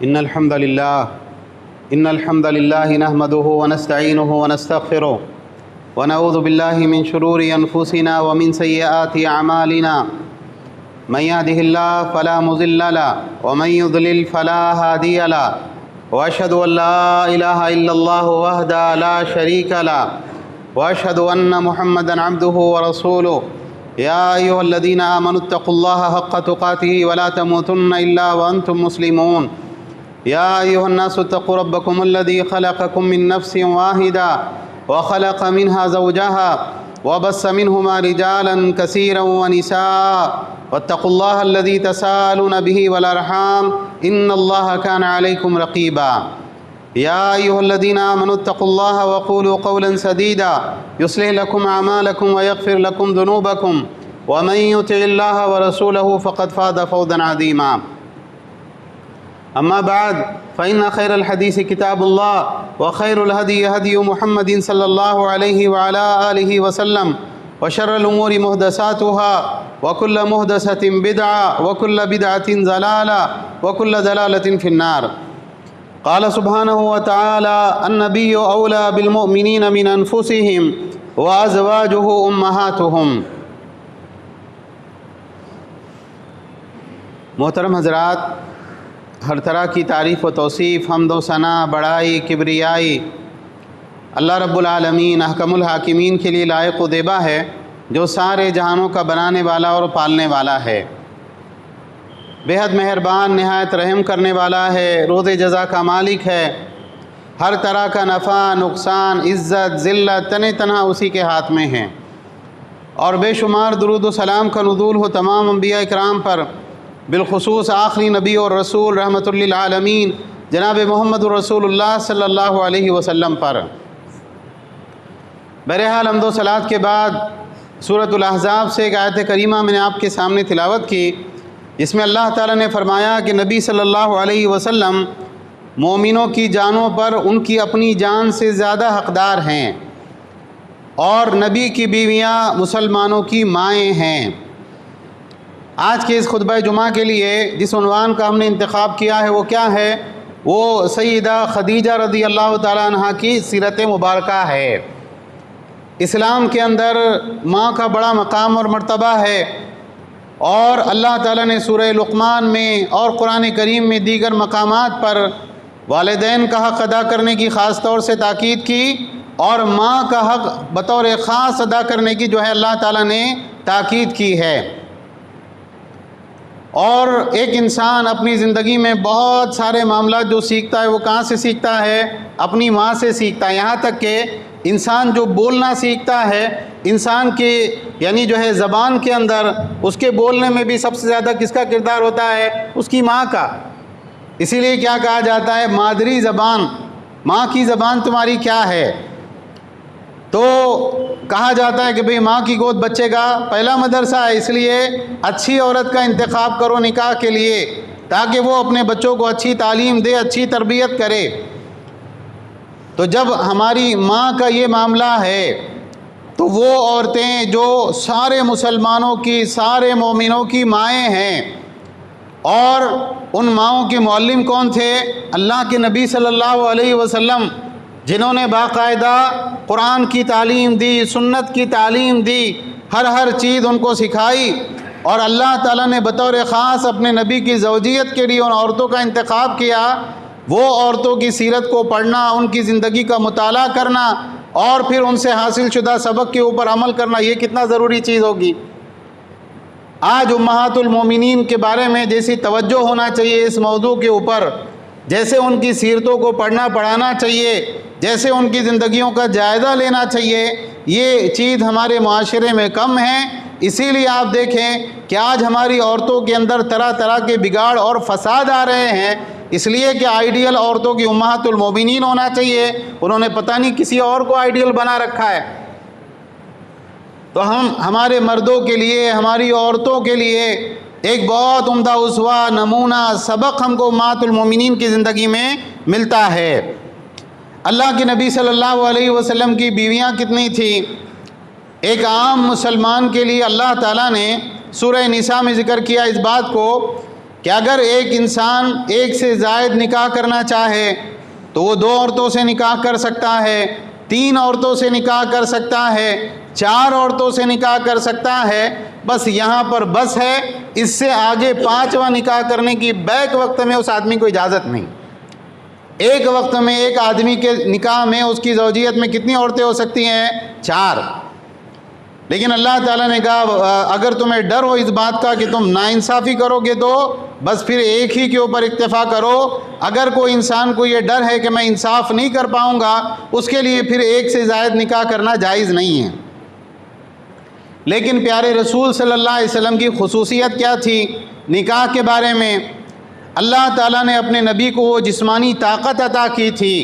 إن الحمد لله نحمده ونستعينه ونستغفره ونعوذ بالله من شرور أنفسنا ومن سيئات أعمالنا من يهده الله فلا مضل له ومن يضلل فلا هادي له وأشهد أن لا إله إلا الله وحده لا شريك له وأشهد أن محمدا عبده ورسوله يا أيها الذين آمنوا اتقوا الله حق تقاته ولا تموتن إلا وأنتم مسلمون يا أيها الناس اتقوا ربكم الذي خلقكم من نفس واحدة وخلق منها زوجها وبث منهما رجالا كثيرا ونساء واتقوا الله الذي تساءلون به والأرحام إن الله كان عليكم رقيبا يا أيها الذين آمنوا اتقوا الله وقولوا قولا سديدا يصلح لكم أعمالكم ويغفر لكم ذنوبكم ومن يطع الله ورسوله فقد فاز فوزا عظيما أما بعد فإن خير الحديث كتاب الله وخير الهدي هدي محمد صلى الله عليه وعلى آله وسلم وشر الأمور محدثاتها وكل محدثة بدعة وكل بدعة ضلالة وكل ضلالة في النار. قال سبحانه وتعالى النبي أولى بالمؤمنين من أنفسهم وأزواجه أمهاتهم. محترم حضرات، ہر طرح کی تعریف و توصیف، حمد و ثنا، بڑائی، کبریائی اللہ رب العالمین احکم الحاکمین کے لیے لائق و دیبا ہے، جو سارے جہانوں کا بنانے والا اور پالنے والا ہے، بے حد مہربان، نہایت رحم کرنے والا ہے، روز جزا کا مالک ہے، ہر طرح کا نفع، نقصان، عزت، ذلت تن تنہا اسی کے ہاتھ میں ہیں، اور بے شمار درود و سلام کا نزول ہو تمام انبیاء اکرام پر، بالخصوص آخری نبی اور رسول رحمۃ للعالمین جناب محمد رسول اللہ صلی اللہ علیہ وسلم پر۔ بہرحال حمد و صلوات کے بعد سورۃ الاحزاب سے ایک آیت کریمہ میں نے آپ کے سامنے تلاوت کی، جس میں اللہ تعالیٰ نے فرمایا کہ نبی صلی اللہ علیہ وسلم مومنوں کی جانوں پر ان کی اپنی جان سے زیادہ حقدار ہیں، اور نبی کی بیویاں مسلمانوں کی مائیں ہیں۔ آج کے اس خطبہ جمعہ کے لیے جس عنوان کا ہم نے انتخاب کیا ہے وہ کیا ہے؟ وہ سیدہ خدیجہ رضی اللہ تعالیٰ عنہ کی سیرت مبارکہ ہے۔ اسلام کے اندر ماں کا بڑا مقام اور مرتبہ ہے، اور اللہ تعالیٰ نے سورہ لقمان میں اور قرآن کریم میں دیگر مقامات پر والدین کا حق ادا کرنے کی خاص طور سے تاکید کی، اور ماں کا حق بطور خاص ادا کرنے کی جو ہے اللہ تعالیٰ نے تاکید کی ہے۔ اور ایک انسان اپنی زندگی میں بہت سارے معاملات جو سیکھتا ہے وہ کہاں سے سیکھتا ہے؟ اپنی ماں سے سیکھتا ہے۔ یہاں تک کہ انسان جو بولنا سیکھتا ہے، انسان کی یعنی جو ہے زبان کے اندر اس کے بولنے میں بھی سب سے زیادہ کس کا کردار ہوتا ہے؟ اس کی ماں کا۔ اسی لیے کیا کہا جاتا ہے؟ مادری زبان، ماں کی زبان تمہاری کیا ہے؟ تو کہا جاتا ہے کہ بھئی ماں کی گود بچے کا پہلا مدرسہ ہے، اس لیے اچھی عورت کا انتخاب کرو نکاح کے لیے، تاکہ وہ اپنے بچوں کو اچھی تعلیم دے، اچھی تربیت کرے۔ تو جب ہماری ماں کا یہ معاملہ ہے تو وہ عورتیں جو سارے مسلمانوں کی، سارے مومنوں کی مائیں ہیں، اور ان ماؤں کے معلم کون تھے؟ اللہ کے نبی صلی اللہ علیہ وسلم، جنہوں نے باقاعدہ قرآن کی تعلیم دی، سنت کی تعلیم دی، ہر چیز ان کو سکھائی، اور اللہ تعالیٰ نے بطور خاص اپنے نبی کی زوجیت کے لیے ان عورتوں کا انتخاب کیا۔ وہ عورتوں کی سیرت کو پڑھنا، ان کی زندگی کا مطالعہ کرنا، اور پھر ان سے حاصل شدہ سبق کے اوپر عمل کرنا، یہ کتنا ضروری چیز ہوگی۔ آج امہات المومنین کے بارے میں جیسی توجہ ہونا چاہیے اس موضوع کے اوپر، جیسے ان کی سیرتوں کو پڑھنا پڑھانا چاہیے، جیسے ان کی زندگیوں کا جائزہ لینا چاہیے، یہ چیز ہمارے معاشرے میں کم ہے۔ اسی لیے آپ دیکھیں کہ آج ہماری عورتوں کے اندر طرح طرح کے بگاڑ اور فساد آ رہے ہیں، اس لیے کہ آئیڈیل عورتوں کی امہات المومنین ہونا چاہیے، انہوں نے پتہ نہیں کسی اور کو آئیڈیل بنا رکھا ہے۔ تو ہمارے مردوں کے لیے، ہماری عورتوں کے لیے ایک بہت عمدہ اسوہ، نمونہ، سبق ہم کو امہات المومنین کی زندگی میں ملتا ہے۔ اللہ کے نبی صلی اللہ علیہ وسلم کی بیویاں کتنی تھیں؟ ایک عام مسلمان کے لیے اللہ تعالیٰ نے سورہ نساء میں ذکر کیا اس بات کو کہ اگر ایک انسان ایک سے زائد نکاح کرنا چاہے تو وہ 2 عورتوں سے نکاح کر سکتا ہے، 3 عورتوں سے نکاح کر سکتا ہے، 4 عورتوں سے نکاح کر سکتا ہے، بس یہاں پر بس ہے، اس سے آگے 5واں نکاح کرنے کی بیک وقت میں اس آدمی کو اجازت نہیں۔ ایک وقت میں ایک آدمی کے نکاح میں اس کی زوجیت میں کتنی عورتیں ہو سکتی ہیں؟ 4۔ لیکن اللہ تعالیٰ نے کہا اگر تمہیں ڈر ہو اس بات کا کہ تم ناانصافی کرو گے تو بس پھر ایک ہی کے اوپر اکتفا کرو۔ اگر کوئی انسان کو یہ ڈر ہے کہ میں انصاف نہیں کر پاؤں گا، اس کے لیے پھر ایک سے زائد نکاح کرنا جائز نہیں ہے۔ لیکن پیارے رسول صلی اللہ علیہ وسلم کی خصوصیت کیا تھی نکاح کے بارے میں؟ اللہ تعالیٰ نے اپنے نبی کو وہ جسمانی طاقت عطا کی تھی،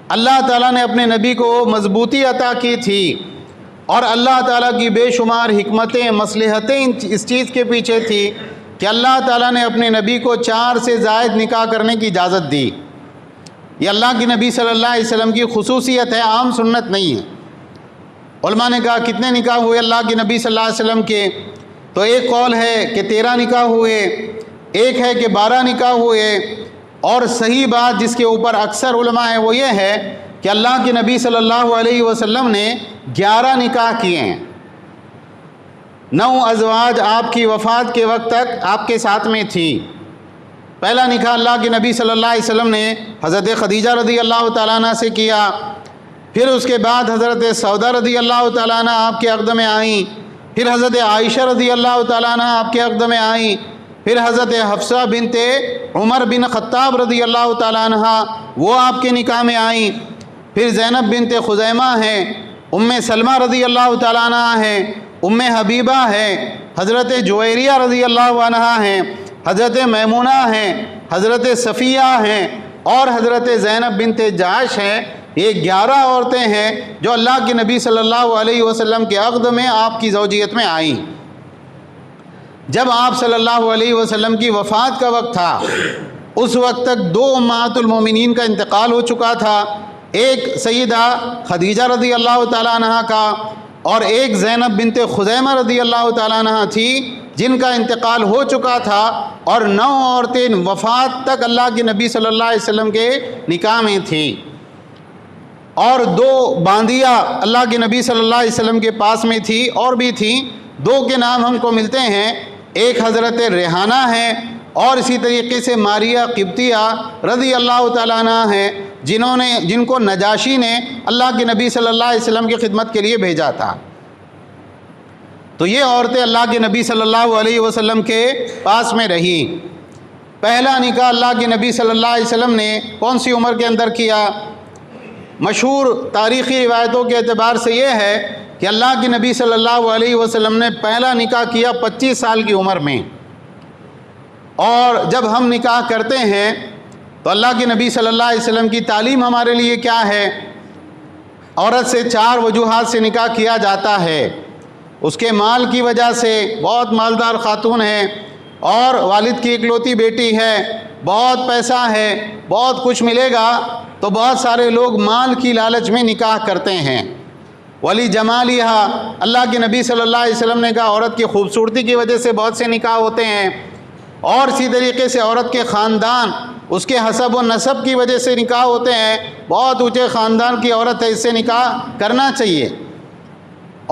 اللہ تعالیٰ نے اپنے نبی کو وہ مضبوطی عطا کی تھی، اور اللہ تعالیٰ کی بے شمار حکمتیں مصلحتیں اس چیز کے پیچھے تھی کہ اللہ تعالیٰ نے اپنے نبی کو 4 سے زائد نکاح کرنے کی اجازت دی۔ یہ اللہ کے نبی صلی اللہ علیہ وسلم کی خصوصیت ہے، عام سنت نہیں ہے۔ علماء نے کہا کتنے نکاح ہوئے اللہ کے نبی صلی اللہ علیہ وسلم کے؟ تو ایک قول ہے کہ 13 نکاح ہوئے، ایک ہے کہ 12 نکاح ہوئے، اور صحیح بات جس کے اوپر اکثر علماء ہیں وہ یہ ہے کہ اللہ کے نبی صلی اللہ علیہ وسلم نے 11 نکاح کیے ہیں۔ 9 ازواج آپ کی وفات کے وقت تک آپ کے ساتھ میں تھی۔ پہلا نکاح اللہ کے نبی صلی اللہ علیہ وسلم نے حضرت خدیجہ رضی اللہ تعالیٰ عنہ سے کیا، پھر اس کے بعد حضرت سودا رضی اللہ تعالیٰ عنہ آپ کے عقد میں آئیں، پھر حضرت عائشہ رضی اللہ تعالیٰ عنہ آپ کے عقد میں آئیں، پھر حضرت حفصہ بنت عمر بن خطاب رضی اللہ تعالیٰ عنہ وہ آپ کے نکاح میں آئیں، پھر زینب بنت خزیمہ ہیں، ام سلمہ رضی اللہ تعالیٰ عنہ ہیں، ام حبیبہ ہیں، حضرت جویریہ رضی اللہ عنہ ہیں، حضرت میمونہ ہیں، حضرت صفیہ ہیں، اور حضرت زینب بنت جعش ہیں۔ یہ 11 عورتیں ہیں جو اللہ کے نبی صلی اللہ علیہ وسلم کے عقد میں آپ کی زوجیت میں آئیں۔ جب آپ صلی اللہ علیہ وسلم کی وفات کا وقت تھا اس وقت تک 2 امہات المومنین کا انتقال ہو چکا تھا، ایک سیدہ خدیجہ رضی اللہ تعالیٰ عنہ کا اور ایک زینب بنت خزیمہ رضی اللہ تعالیٰ عنہ تھی جن کا انتقال ہو چکا تھا، اور 9 عورتیں وفات تک اللہ کے نبی صلی اللہ علیہ وسلم کے نکاح میں تھیں، اور 2 باندیاں اللہ کے نبی صلی اللہ علیہ وسلم کے پاس میں تھی، اور بھی تھیں۔ 2 کے نام ہم کو ملتے ہیں، ایک حضرت ریحانہ ہیں اور اسی طریقے سے ماریہ قبطیہ رضی اللہ تعالیٰ عنہ ہیں جن کو نجاشی نے اللہ کے نبی صلی اللہ علیہ وسلم کی خدمت کے لیے بھیجا تھا۔ تو یہ عورتیں اللہ کے نبی صلی اللہ علیہ وسلم کے پاس میں رہی۔ پہلا نکاح اللہ کے نبی صلی اللہ علیہ وسلم نے کون سی عمر کے اندر کیا؟ مشہور تاریخی روایتوں کے اعتبار سے یہ ہے کہ اللہ کے نبی صلی اللہ علیہ وسلم نے پہلا نکاح کیا 25 سال کی عمر میں، اور جب ہم نکاح کرتے ہیں تو اللہ کے نبی صلی اللہ علیہ وسلم کی تعلیم ہمارے لیے کیا ہے؟ عورت سے 4 وجوہات سے نکاح کیا جاتا ہے۔ اس کے مال کی وجہ سے، بہت مالدار خاتون ہے اور والد کی اکلوتی بیٹی ہے، بہت پیسہ ہے، بہت کچھ ملے گا، تو بہت سارے لوگ مال کی لالچ میں نکاح کرتے ہیں۔ ولی جمالیہا، اللہ کے نبی صلی اللہ علیہ وسلم نے کہا عورت کی خوبصورتی کی وجہ سے بہت سے نکاح ہوتے ہیں، اور اسی طریقے سے عورت کے خاندان، اس کے حسب و نسب کی وجہ سے نکاح ہوتے ہیں، بہت اونچے خاندان کی عورت ہے اس سے نکاح کرنا چاہیے۔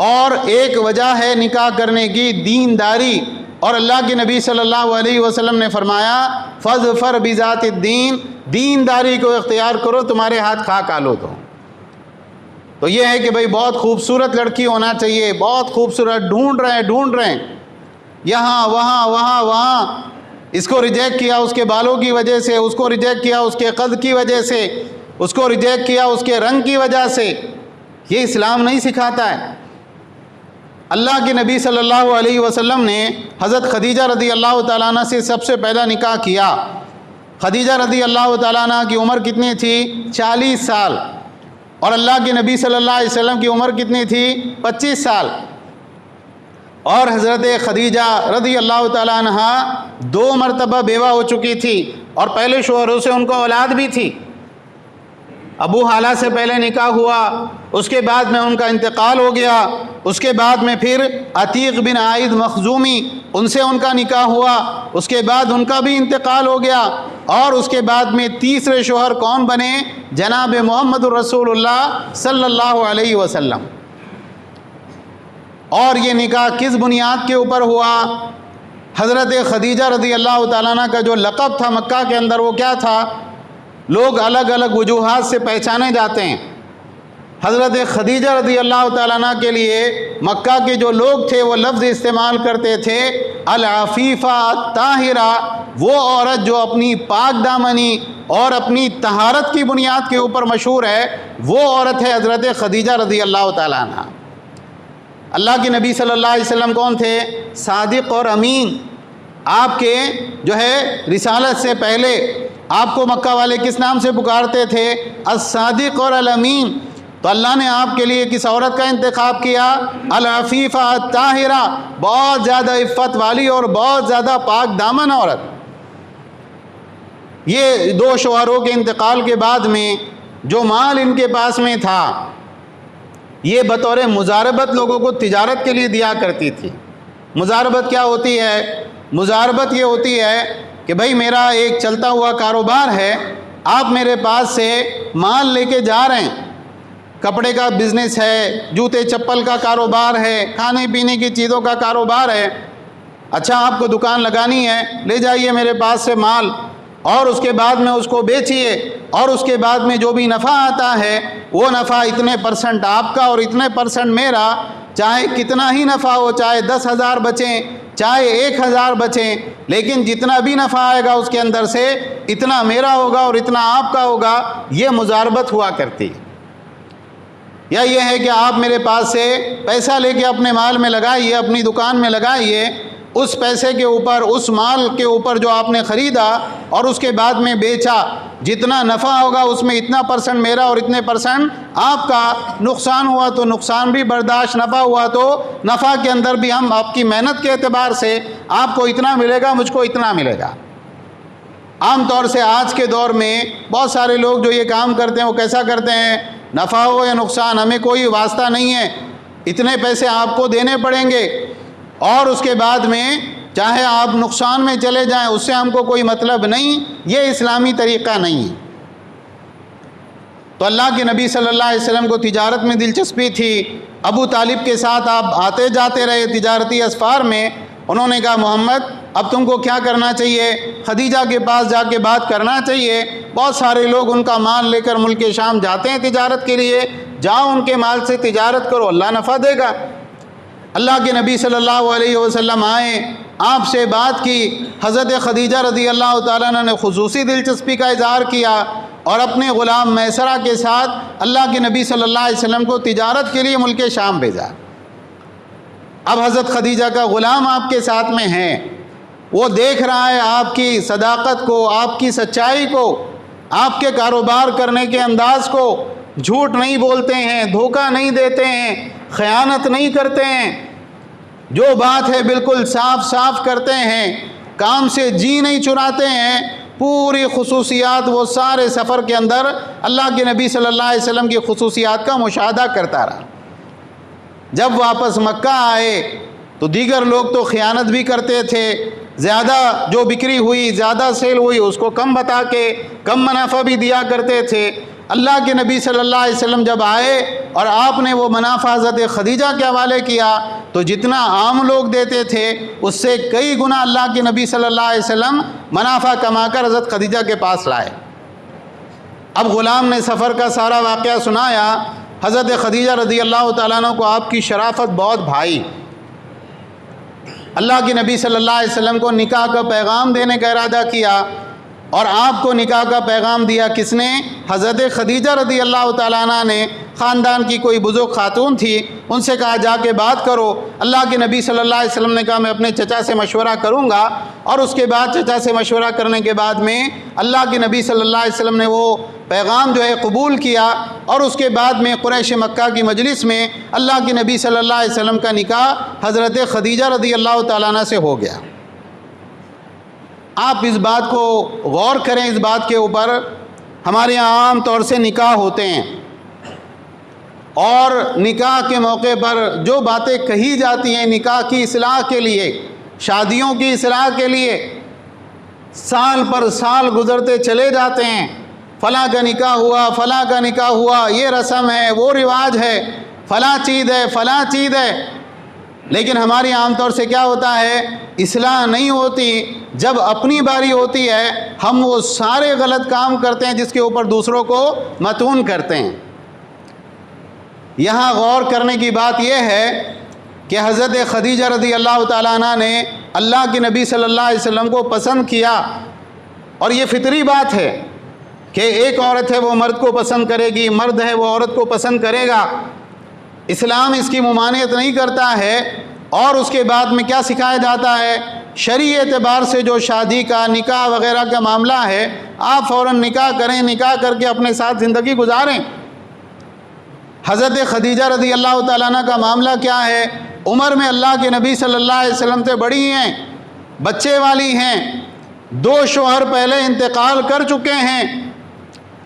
اور ایک وجہ ہے نکاح کرنے کی دینداری، اور اللہ کے نبی صلی اللہ علیہ وسلم نے فرمایا فَاظْفَرْ بِذَاتِ الدِّین، دینداری کو اختیار کرو، تمہارے ہاتھ خاک آلود ہو۔ تو یہ ہے کہ بھئی بہت خوبصورت لڑکی ہونا چاہیے، بہت خوبصورت ڈھونڈ رہے ہیں یہاں وہاں، اس کو ریجیکٹ کیا اس کے بالوں کی وجہ سے، اس کو ریجیکٹ کیا اس کے قد کی وجہ سے، اس کو ریجیکٹ کیا اس کے رنگ کی وجہ سے۔ یہ اسلام نہیں سکھاتا ہے۔ اللہ کے نبی صلی اللہ علیہ وسلم نے حضرت خدیجہ رضی اللہ تعالیٰ عنہ سے سب سے پہلا نکاح کیا۔ خدیجہ رضی اللہ تعالیٰ عنہ کی عمر کتنی تھی؟ 40 سال، اور اللہ کے نبی صلی اللہ علیہ وسلم کی عمر کتنی تھی؟ 25 سال۔ اور حضرت خدیجہ رضی اللہ تعالیٰ عنہ 2 مرتبہ بیوہ ہو چکی تھی، اور پہلے شوہروں سے ان کو اولاد بھی تھی۔ ابو حالہ سے پہلے نکاح ہوا، اس کے بعد میں ان کا انتقال ہو گیا، اس کے بعد میں پھر عتیق بن عائد مخزومی ان سے ان کا نکاح ہوا، اس کے بعد ان کا بھی انتقال ہو گیا، اور اس کے بعد میں تیسرے شوہر کون بنے؟ جناب محمد الرسول اللہ صلی اللہ علیہ وسلم۔ اور یہ نکاح کس بنیاد کے اوپر ہوا؟ حضرت خدیجہ رضی اللہ تعالیٰ عنہ کا جو لقب تھا مکہ کے اندر وہ کیا تھا؟ لوگ الگ الگ وجوہات سے پہچانے جاتے ہیں۔ حضرت خدیجہ رضی اللہ تعالیٰ عنہ کے لیے مکہ کے جو لوگ تھے وہ لفظ استعمال کرتے تھے العفیفہ الطاہرہ، وہ عورت جو اپنی پاک دامنی اور اپنی طہارت کی بنیاد کے اوپر مشہور ہے، وہ عورت ہے حضرت خدیجہ رضی اللہ تعالیٰ عنہ۔ اللہ کے نبی صلی اللہ علیہ وسلم کون تھے؟ صادق اور امین۔ آپ کے جو ہے رسالت سے پہلے آپ کو مکہ والے کس نام سے پکارتے تھے؟ الصادق اور الامین۔ تو اللہ نے آپ کے لیے کس عورت کا انتخاب کیا؟ العفیفہ الطاہرہ، بہت زیادہ عفت والی اور بہت زیادہ پاک دامن عورت۔ یہ دو شوہروں کے انتقال کے بعد میں جو مال ان کے پاس میں تھا یہ بطور مزاربت لوگوں کو تجارت کے لیے دیا کرتی تھی۔ مزاربت کیا ہوتی ہے؟ مزاربت یہ ہوتی ہے کہ بھائی میرا ایک چلتا ہوا کاروبار ہے، آپ میرے پاس سے مال لے کے جا رہے ہیں، کپڑے کا بزنس ہے، جوتے چپل کا کاروبار ہے، کھانے پینے کی چیزوں کا کاروبار ہے، اچھا آپ کو دکان لگانی ہے، لے جائیے میرے پاس سے مال، اور اس کے بعد میں اس کو بیچیے، اور اس کے بعد میں جو بھی نفع آتا ہے وہ نفع اتنے پرسنٹ آپ کا اور اتنے پرسنٹ میرا، چاہے کتنا ہی نفع ہو، چاہے 10,000 بچیں چاہے 1,000 بچیں، لیکن جتنا بھی نفع آئے گا اس کے اندر سے اتنا میرا ہوگا اور اتنا آپ کا ہوگا۔ یہ مزاربت ہوا کرتی۔ یا یہ ہے کہ آپ میرے پاس سے پیسہ لے کے اپنے مال میں لگائیے، اپنی دکان میں لگائیے، اس پیسے کے اوپر، اس مال کے اوپر جو آپ نے خریدا اور اس کے بعد میں بیچا، جتنا نفع ہوگا اس میں اتنا پرسنٹ میرا اور اتنے پرسنٹ آپ کا، نقصان ہوا تو نقصان بھی برداشت، نفع ہوا تو نفع کے اندر بھی ہم آپ کی محنت کے اعتبار سے آپ کو اتنا ملے گا، مجھ کو اتنا ملے گا۔ عام طور سے آج کے دور میں بہت سارے لوگ جو یہ کام کرتے ہیں وہ کیسا کرتے ہیں؟ نفع ہو یا نقصان ہمیں کوئی واسطہ نہیں ہے، اتنے پیسے آپ کو دینے پڑیں گے، اور اس کے بعد میں چاہے آپ نقصان میں چلے جائیں اس سے ہم کو کوئی مطلب نہیں۔ یہ اسلامی طریقہ نہیں ہے۔ تو اللہ کے نبی صلی اللہ علیہ وسلم کو تجارت میں دلچسپی تھی، ابو طالب کے ساتھ آپ آتے جاتے رہے تجارتی اسفار میں۔ انہوں نے کہا محمد اب تم کو کیا کرنا چاہیے؟ خدیجہ کے پاس جا کے بات کرنا چاہیے، بہت سارے لوگ ان کا مال لے کر ملک شام جاتے ہیں تجارت کے لیے، جاؤ ان کے مال سے تجارت کرو، اللہ نفع دے گا۔ اللہ کے نبی صلی اللہ علیہ وسلم آئے، آپ سے بات کی، حضرت خدیجہ رضی اللہ تعالیٰ عنہ نے خصوصی دلچسپی کا اظہار کیا اور اپنے غلام میسرہ کے ساتھ اللہ کے نبی صلی اللہ علیہ وسلم کو تجارت کے لیے ملک شام بھیجا۔ اب حضرت خدیجہ کا غلام آپ کے ساتھ میں ہے، وہ دیکھ رہا ہے آپ کی صداقت کو، آپ کی سچائی کو، آپ کے کاروبار کرنے کے انداز کو، جھوٹ نہیں بولتے ہیں، دھوکہ نہیں دیتے ہیں، خیانت نہیں کرتے ہیں، جو بات ہے بالکل صاف صاف کرتے ہیں، کام سے جی نہیں چراتے ہیں، پوری خصوصیات وہ سارے سفر کے اندر اللہ کے نبی صلی اللہ علیہ وسلم کی خصوصیات کا مشاہدہ کرتا رہا۔ جب واپس مکہ آئے تو دیگر لوگ تو خیانت بھی کرتے تھے، زیادہ جو بکری ہوئی، زیادہ سیل ہوئی اس کو کم بتا کے کم منافع بھی دیا کرتے تھے۔ اللہ کے نبی صلی اللہ علیہ وسلم جب آئے اور آپ نے وہ منافع حضرت خدیجہ کے حوالے کیا تو جتنا عام لوگ دیتے تھے اس سے کئی گنا اللہ کے نبی صلی اللہ علیہ وسلم منافع کما کر حضرت خدیجہ کے پاس لائے۔ اب غلام نے سفر کا سارا واقعہ سنایا، حضرت خدیجہ رضی اللہ تعالیٰ عنہ کو آپ کی شرافت بہت بھائی۔ اللہ کے نبی صلی اللہ علیہ وسلم کو نکاح کا پیغام دینے کا ارادہ کیا، اور آپ کو نکاح کا پیغام دیا کس نے؟ حضرت خدیجہ رضی اللہ تعالیٰ عنہ نے۔ خاندان کی کوئی بزرگ خاتون تھی، ان سے کہا جا کے بات کرو۔ اللہ کے نبی صلی اللہ علیہ وسلم نے کہا میں اپنے چچا سے مشورہ کروں گا، اور اس کے بعد چچا سے مشورہ کرنے کے بعد میں اللہ کے نبی صلی اللہ علیہ وسلم نے وہ پیغام جو ہے قبول کیا، اور اس کے بعد میں قریش مکہ کی مجلس میں اللہ کے نبی صلی اللہ علیہ وسلم کا نکاح حضرت خدیجہ رضی اللہ تعالیٰ عنہ سے ہو گیا۔ آپ اس بات کو غور کریں، اس بات کے اوپر ہمارے یہاں عام طور سے نکاح ہوتے ہیں، اور نکاح کے موقع پر جو باتیں کہی جاتی ہیں نکاح کی اصلاح کے لیے، شادیوں کی اصلاح کے لیے، سال پر سال گزرتے چلے جاتے ہیں۔ فلاں کا نکاح ہوا، فلاں کا نکاح ہوا، یہ رسم ہے، وہ رواج ہے، فلاں چیز ہے، فلاں چیز ہے، لیکن ہماری عام طور سے کیا ہوتا ہے، اصلاح نہیں ہوتی۔ جب اپنی باری ہوتی ہے ہم وہ سارے غلط کام کرتے ہیں جس کے اوپر دوسروں کو متون کرتے ہیں۔ یہاں غور کرنے کی بات یہ ہے کہ حضرت خدیجہ رضی اللہ تعالیٰ عنہ نے اللہ کے نبی صلی اللہ علیہ وسلم کو پسند کیا، اور یہ فطری بات ہے کہ ایک عورت ہے وہ مرد کو پسند کرے گی، مرد ہے وہ عورت کو پسند کرے گا۔ اسلام اس کی ممانعت نہیں کرتا ہے، اور اس کے بعد میں کیا سکھایا جاتا ہے، شرعی اعتبار سے جو شادی کا، نکاح وغیرہ کا معاملہ ہے، آپ فوراً نکاح کریں، نکاح کر کے اپنے ساتھ زندگی گزاریں۔ حضرت خدیجہ رضی اللہ تعالیٰ عنہ کا معاملہ کیا ہے، عمر میں اللہ کے نبی صلی اللہ علیہ وسلم سے بڑی ہیں، بچے والی ہیں، 2 شوہر پہلے انتقال کر چکے ہیں۔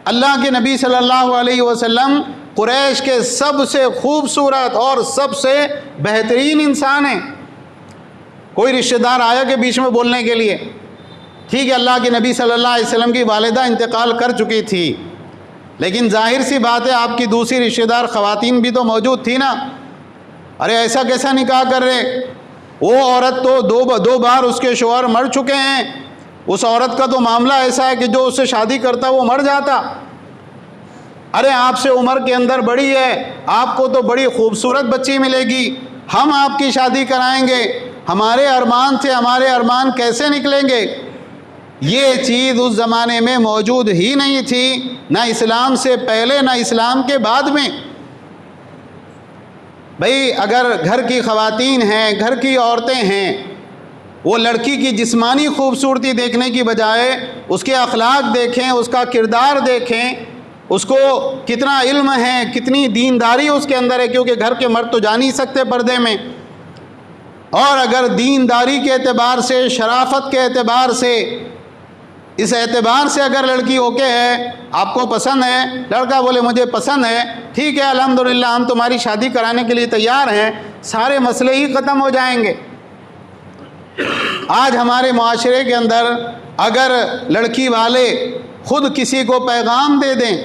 اللہ کے نبی صلی اللہ علیہ وسلم قریش کے سب سے خوبصورت اور سب سے بہترین انسان ہیں۔ کوئی رشتہ دار آیا کہ بیچ میں بولنے کے لیے؟ ٹھیک ہے، اللہ کے نبی صلی اللہ علیہ وسلم کی والدہ انتقال کر چکی تھی، لیکن ظاہر سی بات ہے آپ کی دوسری رشتہ دار خواتین بھی تو موجود تھی نا۔ ارے ایسا کیسا نکاح کر رہے؟ وہ عورت تو دو بار اس کے شوہر مر چکے ہیں، اس عورت کا تو معاملہ ایسا ہے کہ جو اس سے شادی کرتا وہ مر جاتا۔ ارے آپ سے عمر کے اندر بڑی ہے، آپ کو تو بڑی خوبصورت بچی ملے گی، ہم آپ کی شادی کرائیں گے، ہمارے ارمان تھے، ہمارے ارمان کیسے نکلیں گے؟ یہ چیز اس زمانے میں موجود ہی نہیں تھی، نہ اسلام سے پہلے نہ اسلام کے بعد میں۔ بھئی اگر گھر کی خواتین ہیں، گھر کی عورتیں ہیں، وہ لڑکی کی جسمانی خوبصورتی دیکھنے کی بجائے اس کے اخلاق دیکھیں، اس کا کردار دیکھیں، اس کو کتنا علم ہے، کتنی دینداری اس کے اندر ہے، کیونکہ گھر کے مرد تو جا نہیں سکتے پردے میں۔ اور اگر دینداری کے اعتبار سے، شرافت کے اعتبار سے، اس اعتبار سے اگر لڑکی اوکے ہے، آپ کو پسند ہے، لڑکا بولے مجھے پسند ہے، ٹھیک ہے الحمدللہ ہم تمہاری شادی کرانے کے لیے تیار ہیں، سارے مسئلے ہی ختم ہو جائیں گے۔ آج ہمارے معاشرے کے اندر اگر لڑکی والے خود کسی کو پیغام دے دیں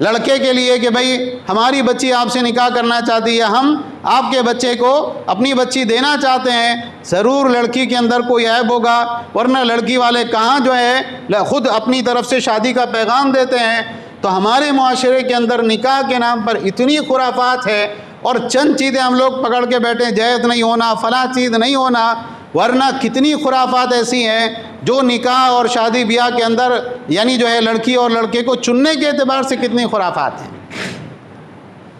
لڑکے کے لیے کہ بھئی ہماری بچی آپ سے نکاح کرنا چاہتی ہے، ہم آپ کے بچے کو اپنی بچی دینا چاہتے ہیں، ضرور لڑکی کے اندر کوئی عیب ہوگا، ورنہ لڑکی والے کہاں جو ہے خود اپنی طرف سے شادی کا پیغام دیتے ہیں۔ تو ہمارے معاشرے کے اندر نکاح کے نام پر اتنی خرافات ہے، اور چند چیزیں ہم لوگ پکڑ کے بیٹھے، جہیز نہیں ہونا، فلاں چیز نہیں ہونا، ورنہ کتنی خرافات ایسی ہیں جو نکاح اور شادی بیاہ کے اندر یعنی جو ہے لڑکی اور لڑکے کو چننے کے اعتبار سے کتنی خرافات ہیں۔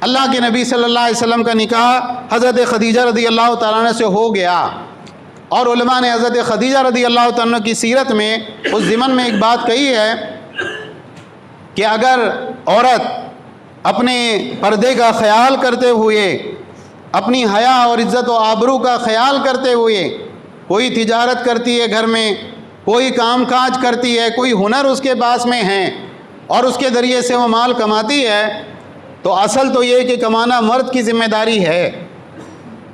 اللہ کے نبی صلی اللہ علیہ وسلم کا نکاح حضرت خدیجہ رضی اللہ تعالیٰ عنہ سے ہو گیا، اور علماء نے حضرت خدیجہ رضی اللہ تعالیٰ عنہ کی سیرت میں اس ضمن میں ایک بات کہی ہے کہ اگر عورت اپنے پردے کا خیال کرتے ہوئے، اپنی حیا اور عزت و آبرو کا خیال کرتے ہوئے کوئی تجارت کرتی ہے، گھر میں کوئی کام کاج کرتی ہے، کوئی ہنر اس کے پاس میں ہے، اور اس کے ذریعے سے وہ مال کماتی ہے، تو اصل تو یہ کہ کمانا مرد کی ذمہ داری ہے۔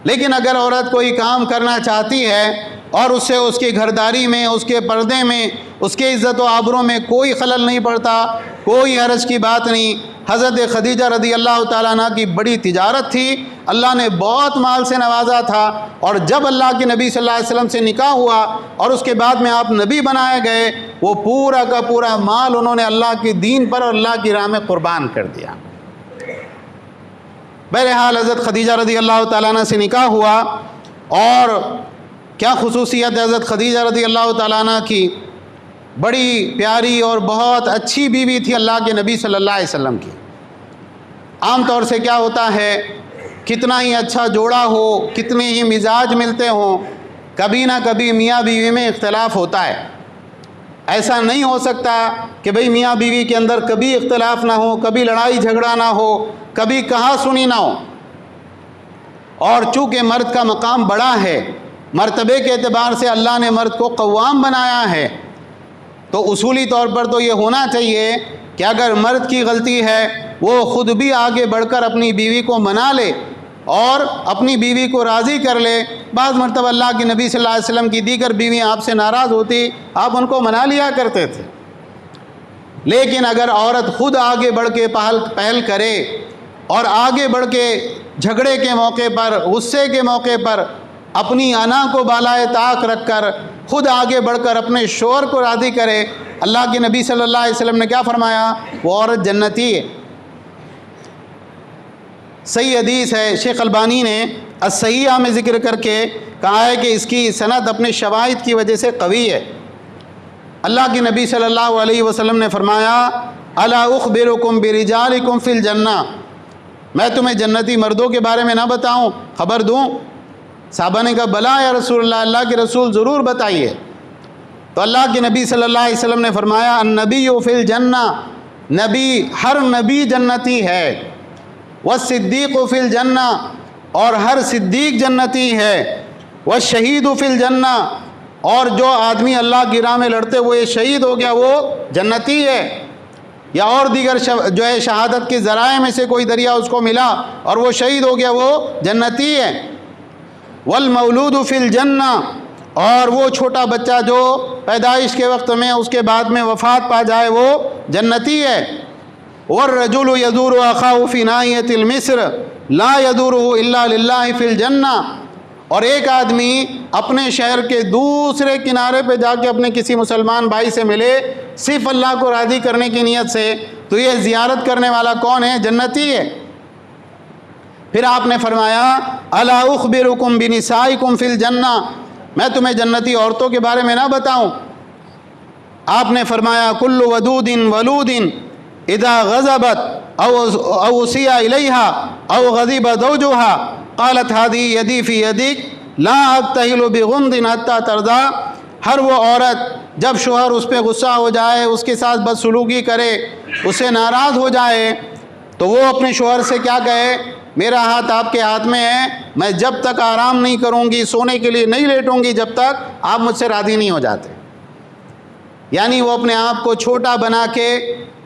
لیکن اگر عورت کوئی کام کرنا چاہتی ہے اور اس سے اس کی گھرداری میں، اس کے پردے میں، اس کے عزت و آبرو میں کوئی خلل نہیں پڑتا، کوئی حرج کی بات نہیں۔ حضرت خدیجہ رضی اللہ تعالیٰ عنہ کی بڑی تجارت تھی، اللہ نے بہت مال سے نوازا تھا، اور جب اللہ کے نبی صلی اللہ علیہ وسلم سے نکاح ہوا اور اس کے بعد میں آپ نبی بنائے گئے، وہ پورا کا پورا مال انہوں نے اللہ کی دین پر اور اللہ کی راہ میں قربان کر دیا۔ بہرحال حضرت خدیجہ رضی اللہ تعالیٰ عنہ سے نکاح ہوا، اور کیا خصوصیت ہے حضرت خدیجہ رضی اللہ تعالیٰ عنہ کی؟ بڑی پیاری اور بہت اچھی بیوی تھی اللہ کے نبی صلی اللہ علیہ وسلم کی۔ عام طور سے کیا ہوتا ہے، کتنا ہی اچھا جوڑا ہو، کتنے ہی مزاج ملتے ہوں، کبھی نہ کبھی میاں بیوی میں اختلاف ہوتا ہے۔ ایسا نہیں ہو سکتا کہ بھئی میاں بیوی کے اندر کبھی اختلاف نہ ہو، کبھی لڑائی جھگڑا نہ ہو، کبھی کہا سنی نہ ہو۔ اور چونکہ مرد کا مقام بڑا ہے، مرتبے کے اعتبار سے اللہ نے مرد کو قوام بنایا ہے، تو اصولی طور پر تو یہ ہونا چاہیے کہ اگر مرد کی غلطی ہے وہ خود بھی آگے بڑھ کر اپنی بیوی کو منا لے اور اپنی بیوی کو راضی کر لے۔ بعض مرتبہ اللہ کے نبی صلی اللہ علیہ وسلم کی دیگر بیویاں آپ سے ناراض ہوتی، آپ ان کو منا لیا کرتے تھے۔ لیکن اگر عورت خود آگے بڑھ کے پہل کرے اور آگے بڑھ کے جھگڑے کے موقع پر، غصے کے موقع پر اپنی انا کو بالائے طاق رکھ کر خود آگے بڑھ کر اپنے شوہر کو راضی کرے، اللہ کے نبی صلی اللہ علیہ وسلم نے کیا فرمایا؟ وہ عورت جنتی ہے۔ صحیح حدیث ہے، شیخ البانی نے الصحیحہ میں ذکر کر کے کہا ہے کہ اس کی سند اپنے شواہد کی وجہ سے قوی ہے۔ اللہ کے نبی صلی اللہ علیہ وسلم نے فرمایا الا اخبرکم برجالکم فی الجنہ، میں تمہیں جنتی مردوں کے بارے میں نہ بتاؤں، خبر دوں؟ صحابہ نے کہا بلا یا رسول اللہ، اللہ کے رسول ضرور بتائیے۔ تو اللہ کے نبی صلی اللہ علیہ وسلم نے فرمایا النبی فی الجنہ، نبی، ہر نبی جنتی ہے، والصدیق فی الجنہ، اور ہر صدیق جنتی ہے، والشہید فی الجنہ، اور جو آدمی اللہ کی راہ میں لڑتے ہوئے شہید ہو گیا وہ جنتی ہے، یا اور دیگر جو ہے شہادت کے ذرائع میں سے کوئی دریا اس کو ملا اور وہ شہید ہو گیا وہ جنتی ہے، والمولود فی الجنہ، اور وہ چھوٹا بچہ جو پیدائش کے وقت میں اس کے بعد میں وفات پا جائے وہ جنتی ہے، والرجل یدور اخاہ فی ناحیۃ المصر لا یدورہ الا للہ فی الجنہ، اور ایک آدمی اپنے شہر کے دوسرے کنارے پہ جا کے اپنے کسی مسلمان بھائی سے ملے صرف اللہ کو راضی کرنے کی نیت سے، تو یہ زیارت کرنے والا کون ہے؟ جنتی ہے۔ پھر آپ نے فرمایا الا اخبرکم بنسائکم فی الجنہ، میں تمہیں جنتی عورتوں کے بارے میں نہ بتاؤں؟ آپ نے فرمایا کل ودود ولود اذا غضبت او اسیء الیہا او غضب زوجها قالت هذه یدی فی یدک لا ابتہل بغمض حتی ترضی، ہر وہ عورت جب شوہر اس پہ غصہ ہو جائے، اس کے ساتھ بدسلوکی کرے، اس سے ناراض ہو جائے، تو وہ اپنے شوہر سے کیا کہے؟ میرا ہاتھ آپ کے ہاتھ میں ہے، میں جب تک آرام نہیں کروں گی، سونے کے لیے نہیں لیٹوں گی جب تک آپ مجھ سے راضی نہیں ہو جاتے۔ یعنی وہ اپنے آپ کو چھوٹا بنا کے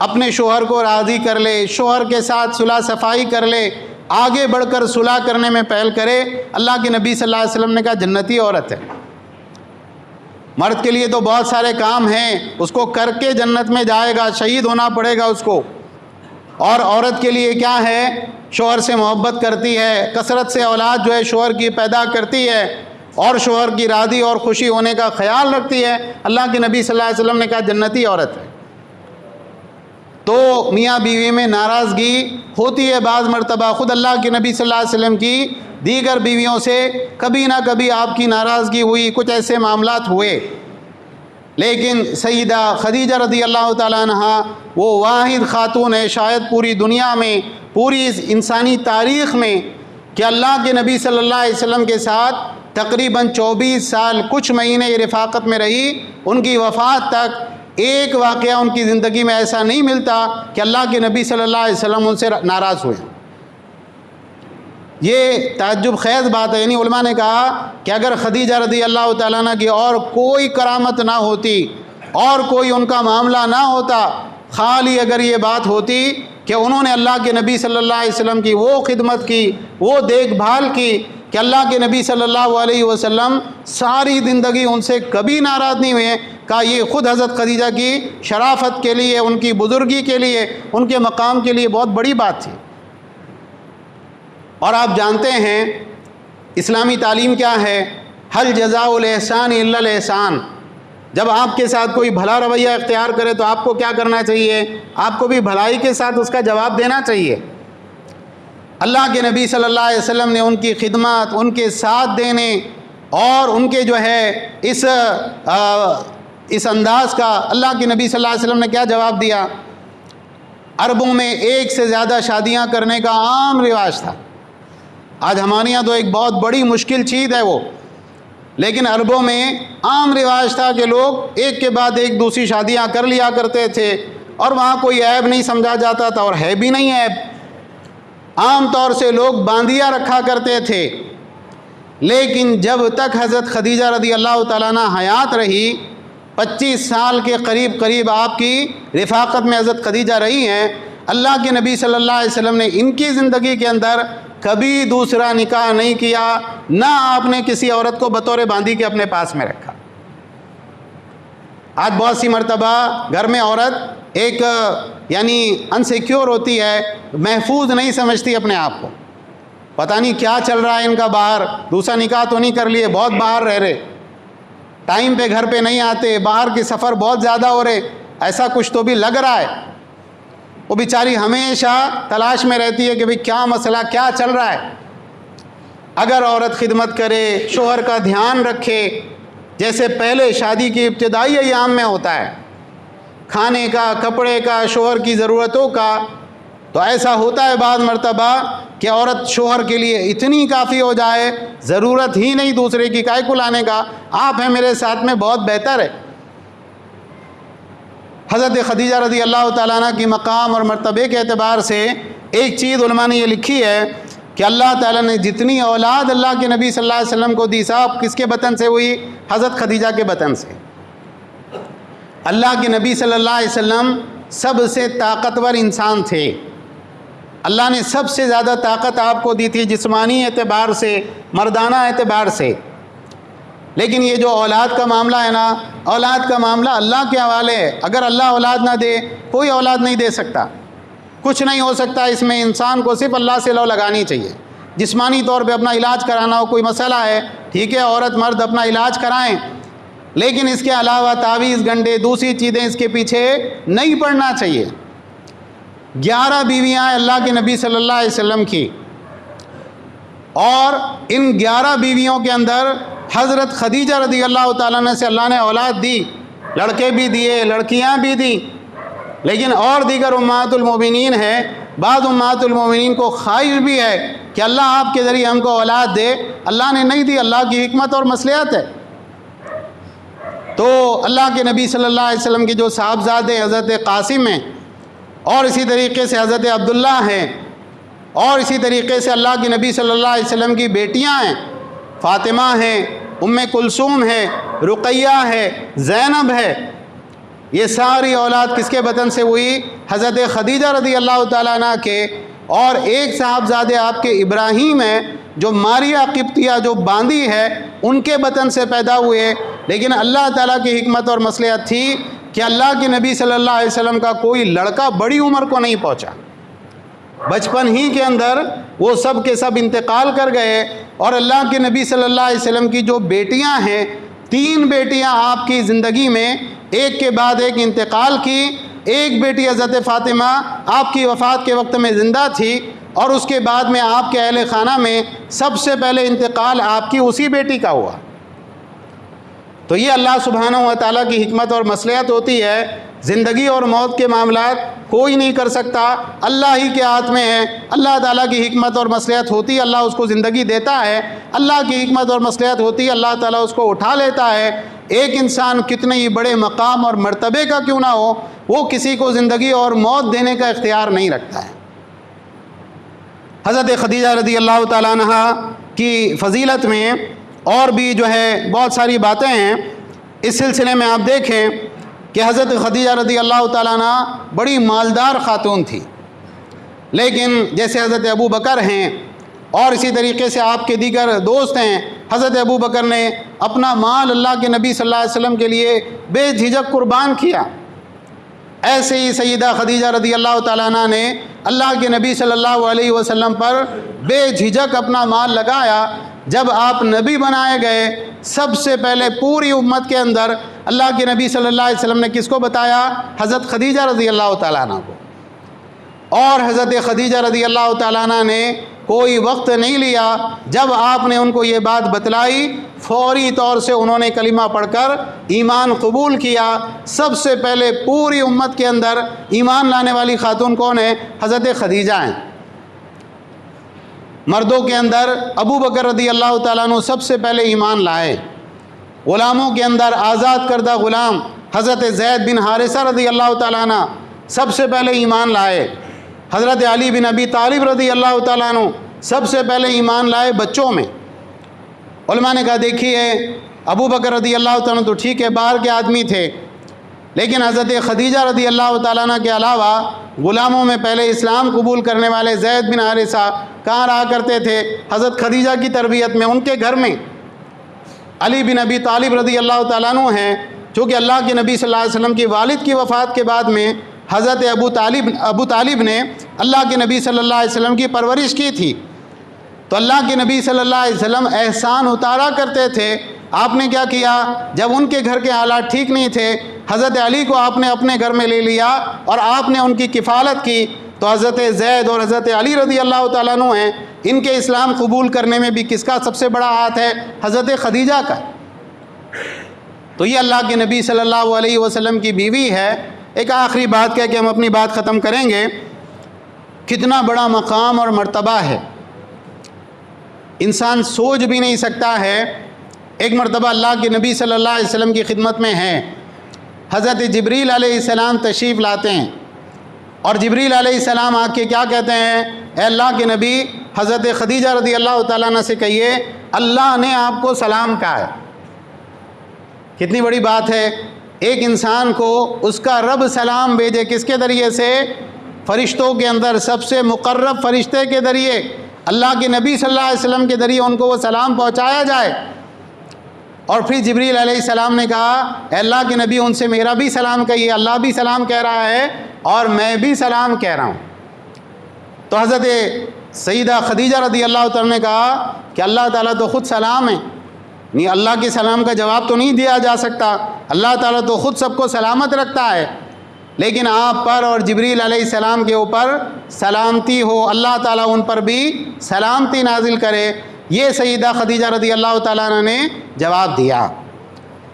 اپنے شوہر کو راضی کر لے، شوہر کے ساتھ صلح صفائی کر لے، آگے بڑھ کر صلح کرنے میں پہل کرے۔ اللہ کے نبی صلی اللہ علیہ وسلم نے کہا جنتی عورت ہے۔ مرد کے لیے تو بہت سارے کام ہیں، اس کو کر کے جنت میں جائے گا، شہید ہونا پڑے گا اس کو، اور عورت کے لیے کیا ہے؟ شوہر سے محبت کرتی ہے، کثرت سے اولاد جو ہے شوہر کی پیدا کرتی ہے، اور شوہر کی راضی اور خوشی ہونے کا خیال رکھتی ہے۔ اللہ کے نبی صلی اللہ علیہ وسلم نے کہا جنتی عورت ہے۔ تو میاں بیوی میں ناراضگی ہوتی ہے بعض مرتبہ، خود اللہ کے نبی صلی اللہ علیہ وسلم کی دیگر بیویوں سے کبھی نہ کبھی آپ کی ناراضگی ہوئی، کچھ ایسے معاملات ہوئے، لیکن سیدہ خدیجہ رضی اللہ تعالیٰ عنہا وہ واحد خاتون ہے شاید پوری دنیا میں، پوری انسانی تاریخ میں، کہ اللہ کے نبی صلی اللہ علیہ وسلم کے ساتھ تقریباً 24 سال کچھ مہینے رفاقت میں رہی، ان کی وفات تک ایک واقعہ ان کی زندگی میں ایسا نہیں ملتا کہ اللہ کے نبی صلی اللہ علیہ وسلم ان سے ناراض ہوئے۔ یہ تعجب خیز بات ہے۔ یعنی علماء نے کہا کہ اگر خدیجہ رضی اللہ تعالیٰ عنہ کی اور کوئی کرامت نہ ہوتی اور کوئی ان کا معاملہ نہ ہوتا، خالی اگر یہ بات ہوتی کہ انہوں نے اللہ کے نبی صلی اللہ علیہ وسلم کی وہ خدمت کی، وہ دیکھ بھال کی کہ اللہ کے نبی صلی اللہ علیہ وسلم ساری زندگی ان سے کبھی ناراض نہیں ہوئے، کہا یہ خود حضرت خدیجہ کی شرافت کے لیے، ان کی بزرگی کے لیے، ان کے مقام کے لیے بہت بڑی بات تھی۔ اور آپ جانتے ہیں اسلامی تعلیم کیا ہے؟ حل جزاء الاحسان الا الاحسان۔ جب آپ کے ساتھ کوئی بھلا رویہ اختیار کرے تو آپ کو کیا کرنا چاہیے؟ آپ کو بھی بھلائی کے ساتھ اس کا جواب دینا چاہیے۔ اللہ کے نبی صلی اللہ علیہ وسلم نے ان کی خدمات، ان کے ساتھ دینے اور ان کے جو ہے اس انداز کا اللہ کے نبی صلی اللہ علیہ وسلم نے کیا جواب دیا؟ عربوں میں ایک سے زیادہ شادیاں کرنے کا عام رواج تھا۔ آج ہمارے یہاں تو ایک بہت بڑی مشکل چیز ہے وہ، لیکن عربوں میں عام رواج تھا کہ لوگ ایک کے بعد ایک دوسری شادیاں کر لیا کرتے تھے، اور وہاں کوئی عیب نہیں سمجھا جاتا تھا، اور ہے بھی نہیں عیب۔ عام طور سے لوگ باندیاں رکھا کرتے تھے، لیکن جب تک حضرت خدیجہ رضی اللہ تعالیٰ عنہ حیات رہی 25 سال کے قریب آپ کی رفاقت میں حضرت خدیجہ رہی ہیں. اللہ کے نبی صلی اللہ علیہ وسلم نے ان کی زندگی کے اندر کبھی دوسرا نکاح نہیں کیا، نہ آپ نے کسی عورت کو بطور باندی کے اپنے پاس میں رکھا. آج بہت سی مرتبہ گھر میں عورت ایک یعنی انسیکیور ہوتی ہے، محفوظ نہیں سمجھتی اپنے آپ کو. پتہ نہیں کیا چل رہا ہے ان کا باہر، دوسرا نکاح تو نہیں کر لیے، بہت باہر رہ رہے، ٹائم پہ گھر پہ نہیں آتے، باہر کے سفر بہت زیادہ ہو رہے، ایسا کچھ تو بھی لگ رہا ہے. وہ بیچاری ہمیشہ تلاش میں رہتی ہے کہ بھئی کیا مسئلہ، کیا چل رہا ہے. اگر عورت خدمت کرے، شوہر کا دھیان رکھے، جیسے پہلے شادی کی ابتدائی ایام میں ہوتا ہے، کھانے کا، کپڑے کا، شوہر کی ضرورتوں کا، تو ایسا ہوتا ہے بعض مرتبہ کہ عورت شوہر کے لیے اتنی کافی ہو جائے، ضرورت ہی نہیں دوسرے کی کائے کو لانے کا، آپ ہیں میرے ساتھ میں بہت بہتر ہے. حضرت خدیجہ رضی اللہ تعالیٰ عنہ کی مقام اور مرتبے کے اعتبار سے ایک چیز علماء نے یہ لکھی ہے کہ اللہ تعالیٰ نے جتنی اولاد اللہ کے نبی صلی اللہ علیہ وسلم کو دی، صاحب کس کے بطن سے ہوئی؟ حضرت خدیجہ کے بطن سے. اللہ کے نبی صلی اللہ علیہ وسلم سب سے طاقتور انسان تھے. اللہ نے سب سے زیادہ طاقت آپ کو دی تھی، جسمانی اعتبار سے، مردانہ اعتبار سے. لیکن یہ جو اولاد کا معاملہ ہے نا، اولاد کا معاملہ اللہ کے حوالے ہے. اگر اللہ اولاد نہ دے، کوئی اولاد نہیں دے سکتا، کچھ نہیں ہو سکتا. اس میں انسان کو صرف اللہ سے لو لگانی چاہیے. جسمانی طور پہ اپنا علاج کرانا ہو، کوئی مسئلہ ہے، ٹھیک ہے، عورت مرد اپنا علاج کرائیں، لیکن اس کے علاوہ تعویذ گنڈے دوسری چیزیں اس کے پیچھے نہیں پڑنا چاہیے. 11 بیویاں ہیں اللہ کے نبی صلی اللہ علیہ وسلم کی، اور ان 11 بیویوں کے اندر حضرت خدیجہ رضی اللہ تعالیٰ عنہ سے اللہ نے اولاد دی، لڑکے بھی دیے، لڑکیاں بھی دی. لیکن اور دیگر امہات المومنین ہیں، بعض امہات المومنین کو خواہش بھی ہے کہ اللہ آپ کے ذریعے ہم کو اولاد دے، اللہ نے نہیں دی، اللہ کی حکمت اور مصلحت ہے. تو اللہ کے نبی صلی اللہ علیہ وسلم کے جو صاحبزادے حضرت قاسم ہیں، اور اسی طریقے سے حضرت عبداللہ ہیں، اور اسی طریقے سے اللہ کے نبی صلی اللہ علیہ وسلم کی بیٹیاں ہیں، فاطمہ ہیں، ام کلثوم ہے، رقیہ ہے، زینب ہے. یہ ساری اولاد کس کے بطن سے ہوئی؟ حضرت خدیجہ رضی اللہ تعالیٰ عنہ کے. اور ایک صاحبزادے آپ کے ابراہیم ہیں، جو ماریہ قبطیہ جو باندی ہے، ان کے بطن سے پیدا ہوئے. لیکن اللہ تعالیٰ کی حکمت اور مصلحت تھی کہ اللہ کے نبی صلی اللہ علیہ وسلم کا کوئی لڑکا بڑی عمر کو نہیں پہنچا، بچپن ہی کے اندر وہ سب کے سب انتقال کر گئے. اور اللہ کے نبی صلی اللہ علیہ وسلم کی جو بیٹیاں ہیں، 3 بیٹیاں آپ کی زندگی میں ایک کے بعد ایک انتقال کی. ایک بیٹی حضرت فاطمہ آپ کی وفات کے وقت میں زندہ تھی، اور اس کے بعد میں آپ کے اہل خانہ میں سب سے پہلے انتقال آپ کی اسی بیٹی کا ہوا. تو یہ اللہ سبحانہ و تعالیٰ کی حکمت اور مصلحت ہوتی ہے. زندگی اور موت کے معاملات کوئی نہیں کر سکتا، اللہ ہی کے ہاتھ میں ہے. اللہ تعالیٰ کی حکمت اور مصلحت ہوتی ہے، اللہ اس کو زندگی دیتا ہے. اللہ کی حکمت اور مصلحت ہوتی ہے، اللہ تعالیٰ اس کو اٹھا لیتا ہے. ایک انسان کتنے ہی بڑے مقام اور مرتبے کا کیوں نہ ہو، وہ کسی کو زندگی اور موت دینے کا اختیار نہیں رکھتا ہے. حضرت خدیجہ رضی اللہ تعالیٰ عنہ کی فضیلت میں اور بھی جو ہے بہت ساری باتیں ہیں. اس سلسلے میں آپ دیکھیں کہ حضرت خدیجہ رضی اللہ تعالیٰ عنہ بڑی مالدار خاتون تھی. لیکن جیسے حضرت ابو بکر ہیں، اور اسی طریقے سے آپ کے دیگر دوست ہیں، حضرت ابو بکر نے اپنا مال اللہ کے نبی صلی اللہ علیہ وسلم کے لیے بے جھجک قربان کیا. ایسے ہی سیدہ خدیجہ رضی اللہ تعالیٰ عنہ نے اللہ کے نبی صلی اللہ علیہ وسلم پر بے جھجک اپنا مال لگایا. جب آپ نبی بنائے گئے، سب سے پہلے پوری امت کے اندر اللہ کے نبی صلی اللہ علیہ وسلم نے کس کو بتایا؟ حضرت خدیجہ رضی اللہ تعالیٰ عنہ کو. اور حضرت خدیجہ رضی اللہ تعالیٰ عنہ نے کوئی وقت نہیں لیا، جب آپ نے ان کو یہ بات بتلائی، فوری طور سے انہوں نے کلمہ پڑھ کر ایمان قبول کیا. سب سے پہلے پوری امت کے اندر ایمان لانے والی خاتون کون ہے؟ حضرت خدیجہ ہیں. مردوں کے اندر ابو بکر رضی اللہ تعالیٰ عنہ سب سے پہلے ایمان لائے. غلاموں کے اندر آزاد کردہ غلام حضرت زید بن حارثہ رضی اللہ تعالیٰ عنہ سب سے پہلے ایمان لائے. حضرت علی بن ابی طالب رضی اللہ تعالیٰ عنہ سب سے پہلے ایمان لائے بچوں میں. علماء نے کہا دیکھیے ابو بکر رضی اللہ تعالیٰ عنہ تو ٹھیک ہے باہر کے آدمی تھے، لیکن حضرت خدیجہ رضی اللہ تعالیٰ عنہ کے علاوہ غلاموں میں پہلے اسلام قبول کرنے والے زید بن حارثہ کہاں رہا کرتے تھے؟ حضرت خدیجہ کی تربیت میں، ان کے گھر میں۔ علی بن ابی طالب رضی اللہ تعالیٰ عنہ ہیں، چونکہ اللہ کے نبی صلی اللہ علیہ وسلم کی والد کی وفات کے بعد میں حضرت ابو طالب نے اللہ کے نبی صلی اللہ علیہ وسلم کی پرورش کی تھی، تو اللہ کے نبی صلی اللہ علیہ وسلم احسان اتارا کرتے تھے۔ آپ نے کیا کیا؟ جب ان کے گھر کے حالات ٹھیک نہیں تھے، حضرت علی کو آپ نے اپنے گھر میں لے لیا اور آپ نے ان کی کفالت کی، تو حضرت زید اور حضرت علی رضی اللہ تعالیٰ عنہ ہیں، ان کے اسلام قبول کرنے میں بھی کس کا سب سے بڑا ہاتھ ہے؟ حضرت خدیجہ کا۔ تو یہ اللہ کے نبی صلی اللہ علیہ وسلم کی بیوی ہے۔ ایک آخری بات کہہ کے ہم اپنی بات ختم کریں گے، کتنا بڑا مقام اور مرتبہ ہے، انسان سوچ بھی نہیں سکتا ہے۔ ایک مرتبہ اللہ کے نبی صلی اللہ علیہ وسلم کی خدمت میں ہیں، حضرت جبریل علیہ السلام تشریف لاتے ہیں، اور جبریل علیہ السلام آ کے کیا کہتے ہیں؟ اے اللہ کے نبی، حضرت خدیجہ رضی اللہ تعالیٰ عنہ سے کہیے اللہ نے آپ کو سلام کہا ہے۔ کتنی بڑی بات ہے، ایک انسان کو اس کا رب سلام بھیجے، کس کے ذریعے سے؟ فرشتوں کے اندر سب سے مقرب فرشتے کے ذریعے، اللہ کے نبی صلی اللہ علیہ وسلم کے ذریعے ان کو وہ سلام پہنچایا جائے۔ اور پھر جبریل علیہ السلام نے کہا اے اللہ کے نبی ان سے میرا بھی سلام کہیے، اللہ بھی سلام کہہ رہا ہے اور میں بھی سلام کہہ رہا ہوں۔ تو حضرت سیدہ خدیجہ رضی اللہ تعالیٰ نے کہا کہ اللہ تعالیٰ تو خود سلام ہے، نہیں اللہ کے سلام کا جواب تو نہیں دیا جا سکتا، اللہ تعالیٰ تو خود سب کو سلامت رکھتا ہے، لیکن آپ پر اور جبریل علیہ السلام کے اوپر سلامتی ہو، اللہ تعالیٰ ان پر بھی سلامتی نازل کرے۔ یہ سیدہ خدیجہ رضی اللہ تعالیٰ عنہ نے جواب دیا۔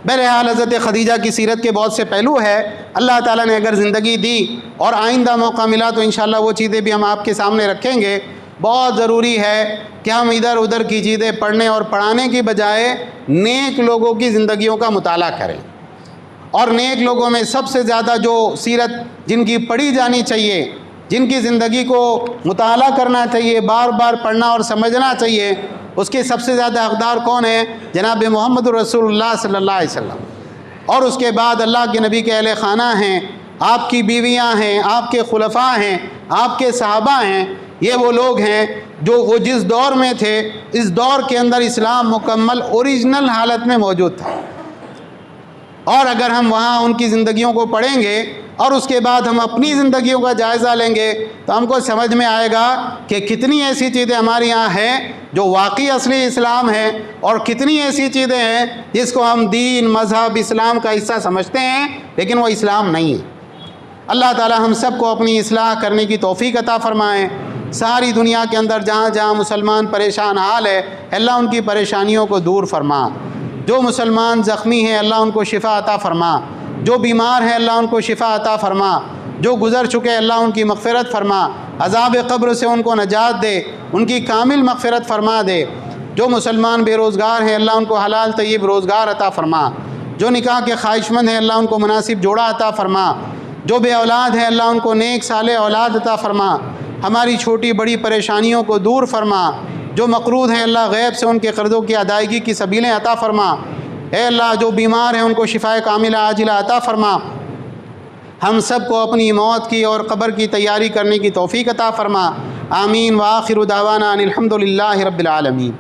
بہرحال حضرت خدیجہ کی سیرت کے بہت سے پہلو ہے، اللہ تعالیٰ نے اگر زندگی دی اور آئندہ موقع ملا تو انشاءاللہ وہ چیزیں بھی ہم آپ کے سامنے رکھیں گے۔ بہت ضروری ہے کہ ہم ادھر ادھر کی چیزیں پڑھنے اور پڑھانے کی بجائے نیک لوگوں کی زندگیوں کا مطالعہ کریں، اور نیک لوگوں میں سب سے زیادہ جو سیرت جن کی پڑھی جانی چاہیے، جن کی زندگی کو مطالعہ کرنا چاہیے، بار بار پڑھنا اور سمجھنا چاہیے، اس کے سب سے زیادہ حقدار کون ہیں؟ جناب محمد رسول اللہ صلی اللہ علیہ وسلم، اور اس کے بعد اللہ کے نبی کے اہل خانہ ہیں، آپ کی بیویاں ہیں، آپ کے خلفاء ہیں، آپ کے صحابہ ہیں۔ یہ وہ لوگ ہیں جو وہ جس دور میں تھے، اس دور کے اندر اسلام مکمل اوریجنل حالت میں موجود تھا، اور اگر ہم وہاں ان کی زندگیوں کو پڑھیں گے اور اس کے بعد ہم اپنی زندگیوں کا جائزہ لیں گے تو ہم کو سمجھ میں آئے گا کہ کتنی ایسی چیزیں ہمارے یہاں ہیں جو واقعی اصلی اسلام ہے، اور کتنی ایسی چیزیں ہیں جس کو ہم دین، مذہب، اسلام کا حصہ سمجھتے ہیں لیکن وہ اسلام نہیں ہے۔ اللہ تعالی ہم سب کو اپنی اصلاح کرنے کی توفیق عطا فرمائیں۔ ساری دنیا کے اندر جہاں جہاں مسلمان پریشان حال ہے، اللہ ان کی پریشانیوں کو دور فرما۔ جو مسلمان زخمی ہیں اللہ ان کو شفا عطا فرما، جو بیمار ہیں اللہ ان کو شفا عطا فرما، جو گزر چکے اللہ ان کی مغفرت فرما، عذاب قبر سے ان کو نجات دے، ان کی کامل مغفرت فرما دے۔ جو مسلمان بے روزگار ہیں اللہ ان کو حلال طیب روزگار عطا فرما، جو نکاح کے خواہش مند ہیں اللہ ان کو مناسب جوڑا عطا فرما، جو بے اولاد ہیں اللہ ان کو نیک صالح اولاد عطا فرما، ہماری چھوٹی بڑی پریشانیوں کو دور فرما۔ جو مقروض ہیں اللہ غیب سے ان کے قرضوں کی ادائیگی کی سبیلیں عطا فرما۔ اے اللہ جو بیمار ہیں ان کو شفائے کاملہ عاجلہ عطا فرما۔ ہم سب کو اپنی موت کی اور قبر کی تیاری کرنے کی توفیق عطا فرما۔ آمین۔ وآخر دعوانا ان الحمد للہ رب العالمین۔